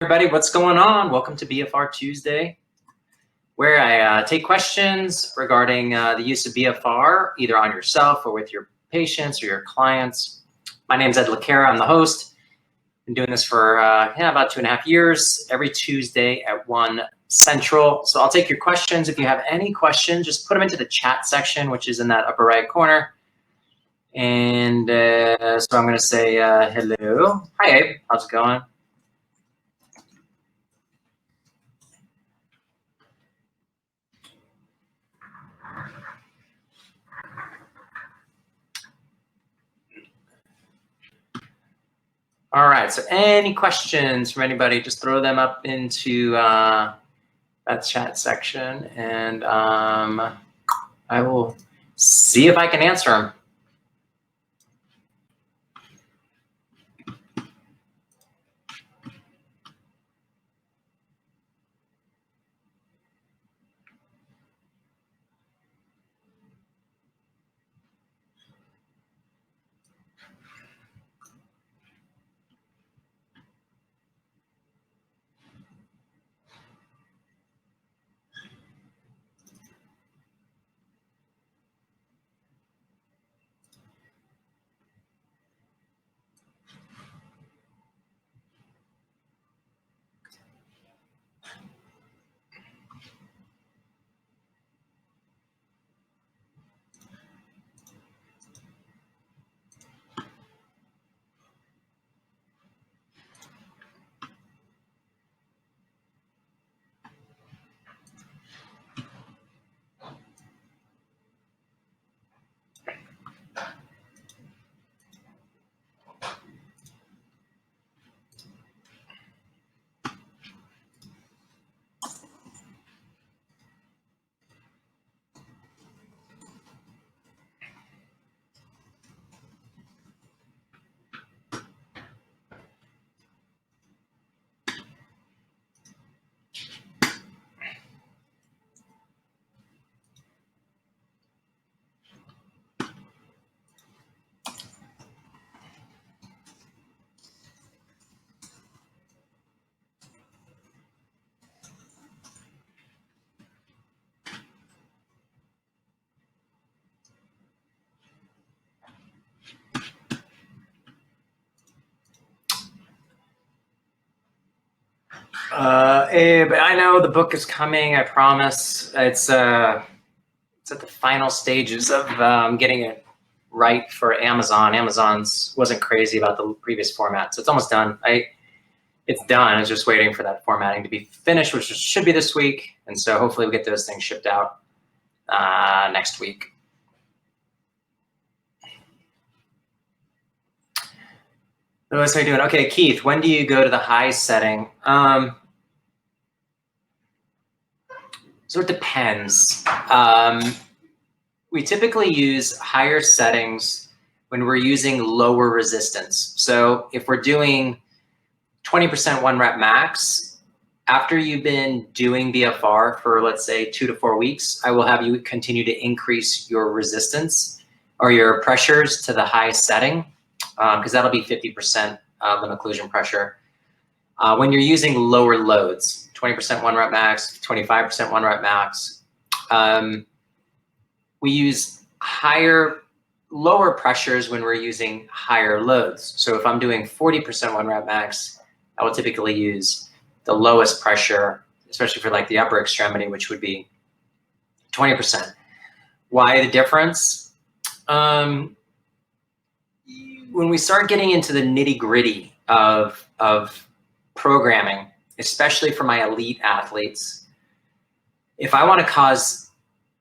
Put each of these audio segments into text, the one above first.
Everybody, what's going on? Welcome to BFR Tuesday, where I take questions regarding the use of BFR, either on yourself or with your patients or your clients. My name's Cara. I'm the host. Been doing this for about 2.5 years, every Tuesday at 1 Central. So I'll take your questions. If you have any questions, just put them into the chat section, which is in that upper right corner. And so I'm going to say hello. Hi, Abe. How's it going? All right, so any questions from anybody, just throw them up into that chat section, and I will see if I can answer them. Abe, I know the book is coming. I promise. It's at the final stages of getting it right for Amazon. Amazon's wasn't crazy about the previous format, so it's almost done. It's done. It's just waiting for that formatting to be finished, which should be this week. And so hopefully we'll get those things shipped out next week. What are you doing? Okay, Keith, when do you go to the high setting? So it depends. We typically use higher settings when we're using lower resistance. So if we're doing 20% 1 rep max, after you've been doing BFR for, let's say, 2 to 4 weeks, I will have you continue to increase your resistance or your pressures to the high setting, because that'll be 50% limb occlusion pressure. When you're using lower loads, 20% 1 rep max, 25% 1 rep max, we use lower pressures when we're using higher loads. So if I'm doing 40% 1 rep max, I will typically use the lowest pressure, especially for like the upper extremity, which would be 20%. Why the difference? When we start getting into the nitty-gritty of programming, especially for my elite athletes, if I want to cause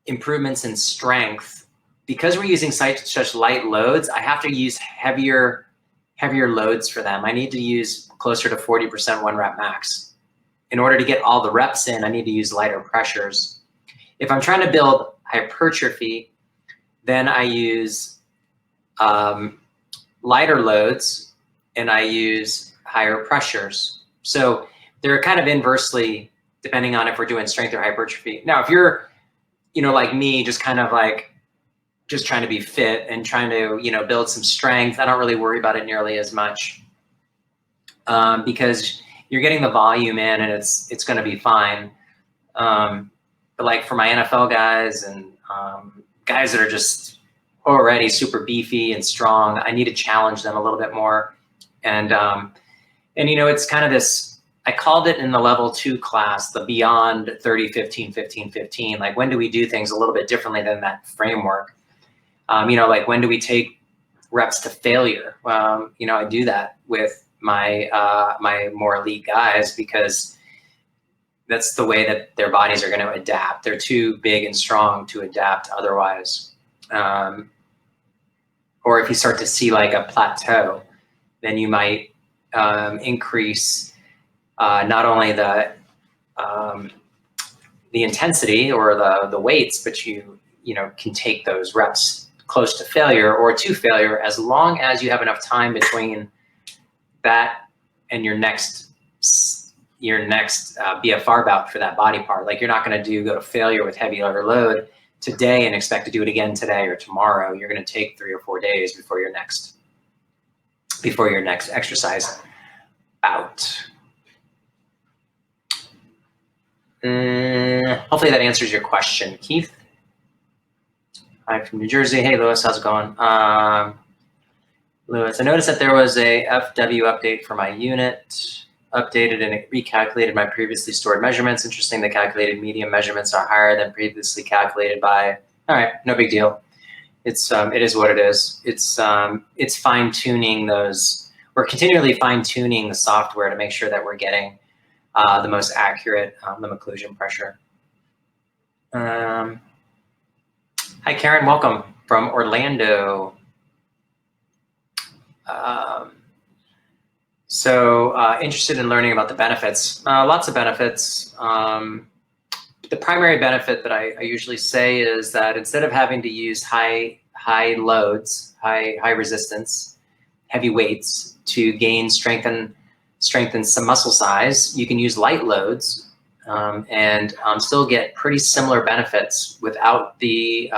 improvements in strength, because we're using such light loads, I have to use heavier loads for them. I need to use closer to 40% 1 rep max. In order to get all the reps in, I need to use lighter pressures. If I'm trying to build hypertrophy, then I use lighter loads and I use higher pressures. So they're kind of inversely depending on if we're doing strength or hypertrophy. Now, if you're, like me, just kind of like just trying to be fit and trying to, build some strength, I don't really worry about it nearly as much, because you're getting the volume in, and it's going to be fine. But like for my NFL guys and guys that are just already super beefy and strong, I need to challenge them a little bit more. And you know, it's kind of this, I called it in the level 2 class, the beyond 30, 15, 15, 15. Like, when do we do things a little bit differently than that framework? You know, like, when do we take reps to failure? You know, I do that with my my more elite guys because that's the way that their bodies are going to adapt. They're too big and strong to adapt otherwise. Or if you start to see like a plateau, then you might increase not only the intensity or the weights, but you know, can take those reps close to failure or to failure, as long as you have enough time between that and your next BFR bout for that body part. Like, you're not going to go to failure with heavier load today and expect to do it again today or tomorrow. You're going to take 3 or 4 days before your next exercise bout. Hopefully that answers your question, Keith. Hi from New Jersey. Hey, Lewis, how's it going? Lewis, I noticed that there was a FW update for my unit, updated and it recalculated my previously stored measurements. Interesting, the calculated medium measurements are higher than previously calculated by, all right, no big deal. It is what it is. It's fine tuning those. We're continually fine tuning the software to make sure that we're getting the most accurate limb occlusion pressure. Hi, Karen, welcome from Orlando. Interested in learning about the benefits. Lots of benefits. The primary benefit that I usually say is that instead of having to use high loads, high resistance, heavy weights to gain strengthen some muscle size, you can use light loads and still get pretty similar benefits without the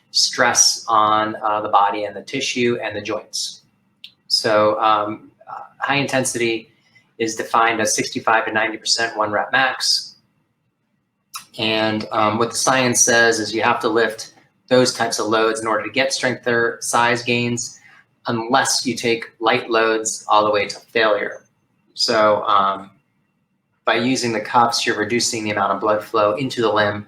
stress on the body and the tissue and the joints. So high intensity is defined as 65 to 90% 1 rep max. And what the science says is you have to lift those types of loads in order to get strength or size gains, unless you take light loads all the way to failure. So by using the cuffs, you're reducing the amount of blood flow into the limb,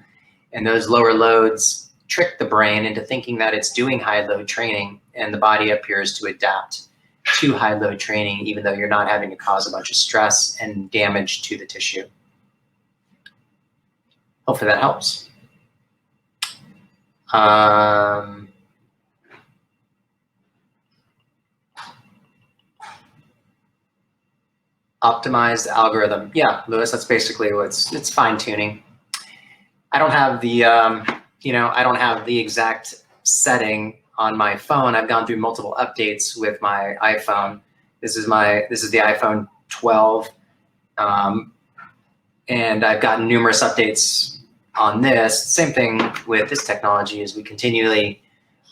and those lower loads trick the brain into thinking that it's doing high load training, and the body appears to adapt to high load training, even though you're not having to cause a bunch of stress and damage to the tissue. Hopefully that helps. Optimized algorithm. Yeah, Lewis, that's basically it's fine tuning. I don't have the, I don't have the exact setting on my phone. I've gone through multiple updates with my iPhone. This is the iPhone 12. And I've gotten numerous updates on this. Same thing with this technology, is we continually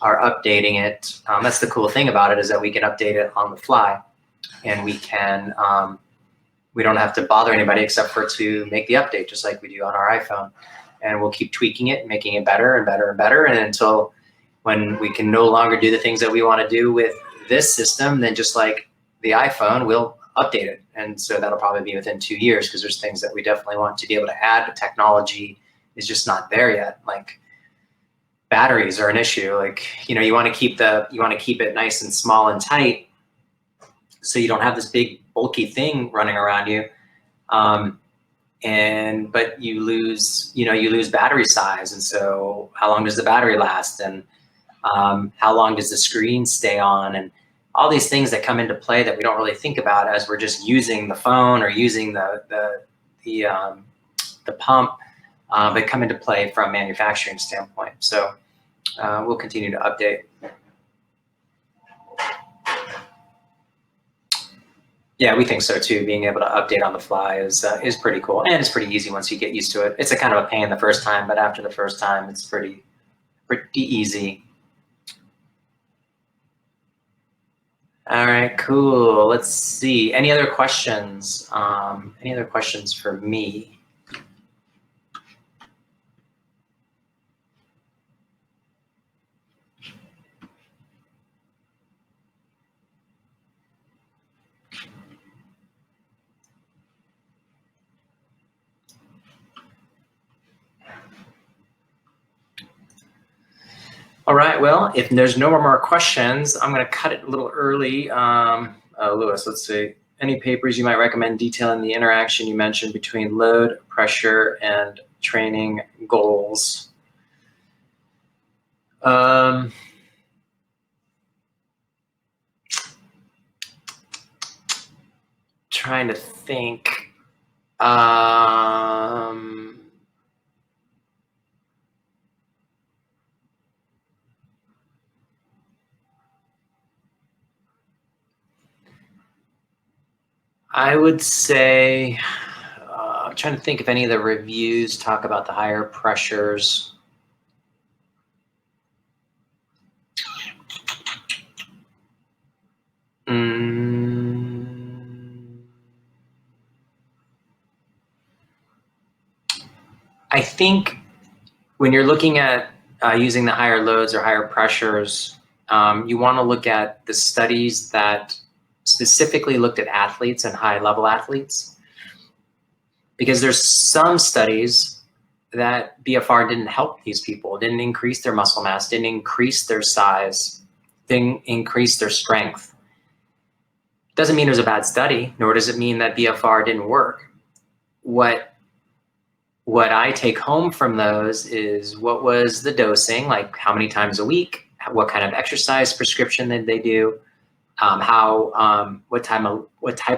are updating it. That's the cool thing about it, is that we can update it on the fly, and we can, we don't have to bother anybody except for to make the update, just like we do on our iPhone. And we'll keep tweaking it, making it better and better and better, and until when we can no longer do the things that we want to do with this system, then just like the iPhone, we'll update it. And so that'll probably be within 2 years, because there's things that we definitely want to be able to add, but technology is just not there yet. Like, batteries are an issue. Like, you want to keep it nice and small and tight, so you don't have this big bulky thing running around you. But you lose battery size. And so how long does the battery last? And how long does the screen stay on? And all these things that come into play that we don't really think about as we're just using the phone or using the pump, but come into play from a manufacturing standpoint. So we'll continue to update. Yeah, we think so too. Being able to update on the fly is pretty cool, and it's pretty easy once you get used to it. It's a kind of a pain the first time, but after the first time, it's pretty easy. All right, cool. Let's see. Any other questions? Any other questions for me? All right, well, if there's no more questions, I'm going to cut it a little early. Lewis, let's see. Any papers you might recommend detailing the interaction you mentioned between load, pressure, and training goals? Trying to think. I would say, I'm trying to think if any of the reviews talk about the higher pressures. I think when you're looking at using the higher loads or higher pressures, you want to look at the studies that specifically looked at athletes and high-level athletes, because there's some studies that BFR didn't help these people, didn't increase their muscle mass, didn't increase their size, didn't increase their strength. Doesn't mean it was a bad study, nor does it mean that BFR didn't work. What I take home from those is what was the dosing, like how many times a week, what kind of exercise prescription did they do, what type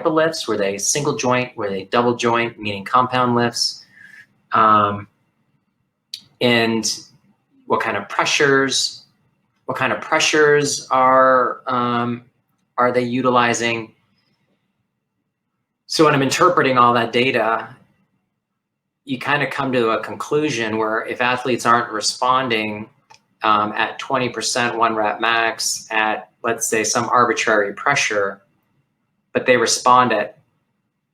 of lifts, were they single joint, were they double joint, meaning compound lifts, and what kind of pressures are they utilizing? So when I'm interpreting all that data, you kind of come to a conclusion where if athletes aren't responding at 20% 1 rep max at, let's say, some arbitrary pressure, but they respond at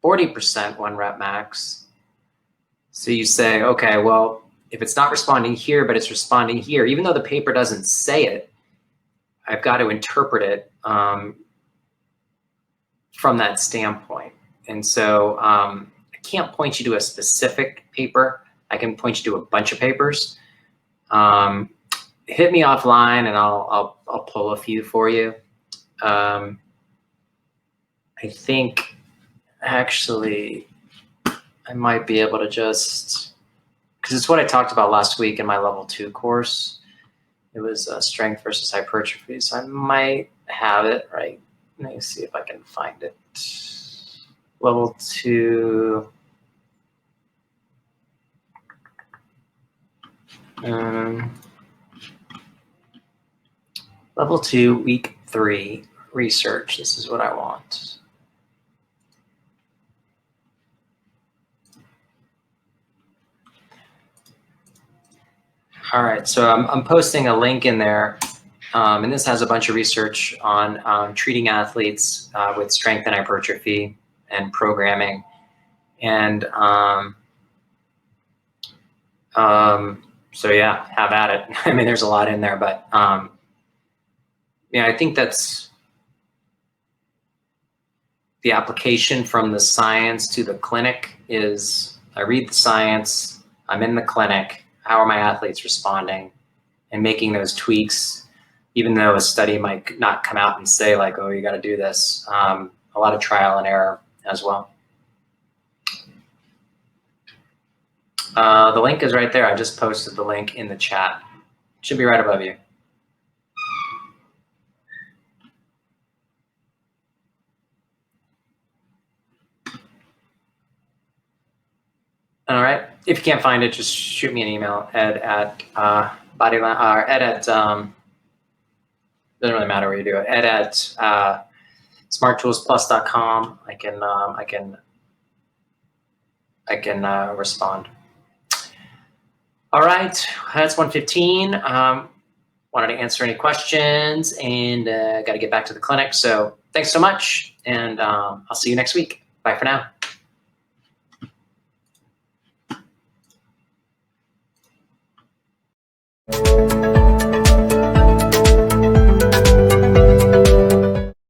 40% 1 rep max, so you say, okay, well, if it's not responding here, but it's responding here, even though the paper doesn't say it, I've got to interpret it from that standpoint. And so I can't point you to a specific paper. I can point you to a bunch of papers. Hit me offline and I'll pull a few for you. I think actually I might be able to just, because it's what I talked about last week in my level 2 course. It was strength versus hypertrophy. So I might have it right. Let me see if I can find it. Level 2. Level 2, week 3 research. This is what I want. All right, so I'm posting a link in there, and this has a bunch of research on treating athletes with strength and hypertrophy and programming. And so yeah, have at it. I mean, there's a lot in there, but yeah, I think that's the application from the science to the clinic is I read the science, I'm in the clinic, how are my athletes responding, and making those tweaks, even though a study might not come out and say like, oh, you got to do this. A lot of trial and error as well. The link is right there. I just posted the link in the chat. It should be right above you. All right. If you can't find it, just shoot me an email, ed@bodyline, or ed@ doesn't really matter where you do it. ed@ smarttoolsplus.com. I can respond. All right, that's 1:15. Wanted to answer any questions and got to get back to the clinic. So thanks so much, and I'll see you next week. Bye for now.